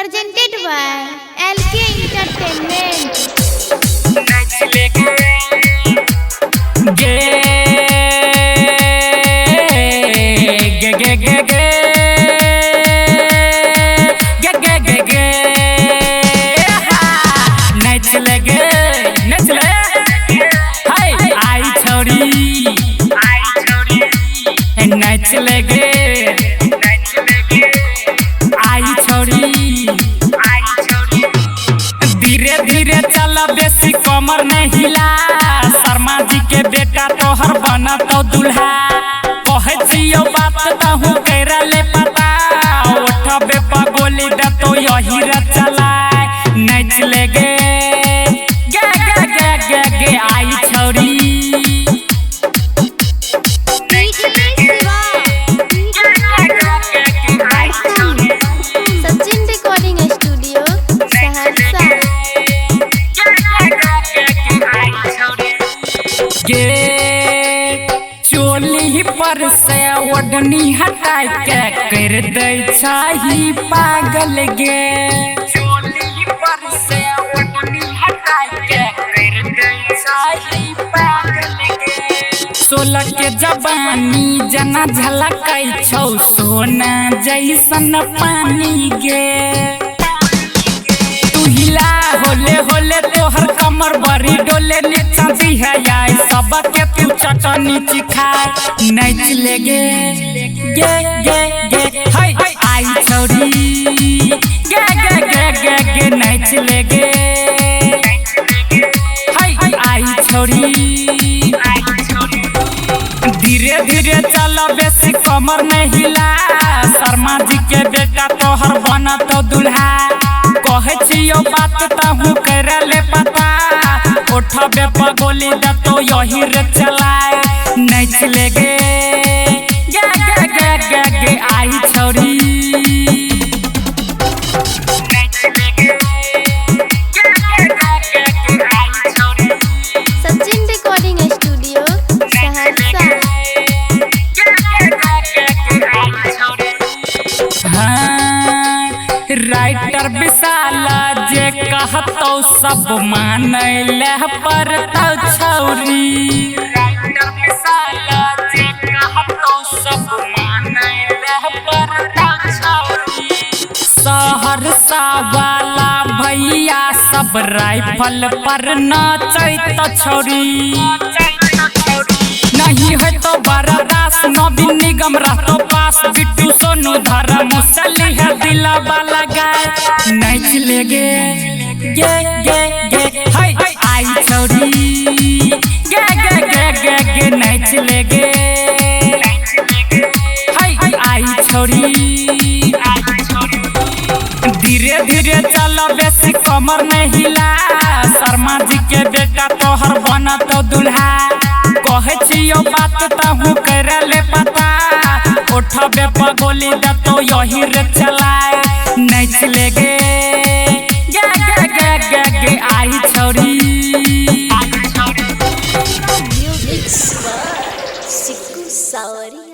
presented by LK Entertainment. नाच लगे आई छोड़ी धीरे धीरे चला बेसी कमर नहीं हिला शर्मा जी के बेटा तोहर बना तो दूल्हा कहे जियो बात तहु करा ले पता उठबे पगोली द तो यही र चला नाच लगे गे गे गे गे गे आई छोड़ी चोली पर से ओढ़नी हटा के कर दे छाही पागल गे चोली पर से ओढ़नी हटा के कर दे छाही पागल गे 16 के जवानी जना झलकाई छौ सोना जैसन पानी गे तू हिला होले होले तोहर कमर बड़ी डोले नीचा दी है यार सबके तू चटनी चिखा नाच लेगे गे गे गे हाय आई छोड़ी गे गे गे गे गे नाच लेगे हाय आई छोड़ी धीरे धीरे चला बेसी कमर नहीं हिला शर्मा जी के बेटा तोहर बना तो दूल्हा कहे छियो बात तहु करा ले पता उठबे पगोली द तो यही रे चलाए नाच लेगे गे गे गे गे गे आई छोड़ी नाच लेगे गे गे गे गे आई छोड़ी Sachin recording studio Saharsa. Writer Vishala जे कहतो सब मानैले पर तो छौरी राइटर विशाला जे कहतो सब मानैले पर तो छौरी सहरसा वाला भैया सब राइफल पर नाचैत छौरी नहीं है तो बरदास नवीन निगम रहतो पास बिट्टू सोनू धर्म मुसली है दिला वाला गाय नाच लेगे गे गे गे हाय आई छोड़ी गे गे गे गे गे नाच लेगे हाय आई छोड़ी धीरे धीरे चला बेसी कमर नहीं हिला शर्मा जी के बेटा तोहर बना तो दूल्हा कहे छियो बात तहु करा ले पता उठबे पगोली द तो यही रे चलाए नाच लेगे गे गे गे गे गे आई छोड़ी म्यूजिक सिक्कू सावरी।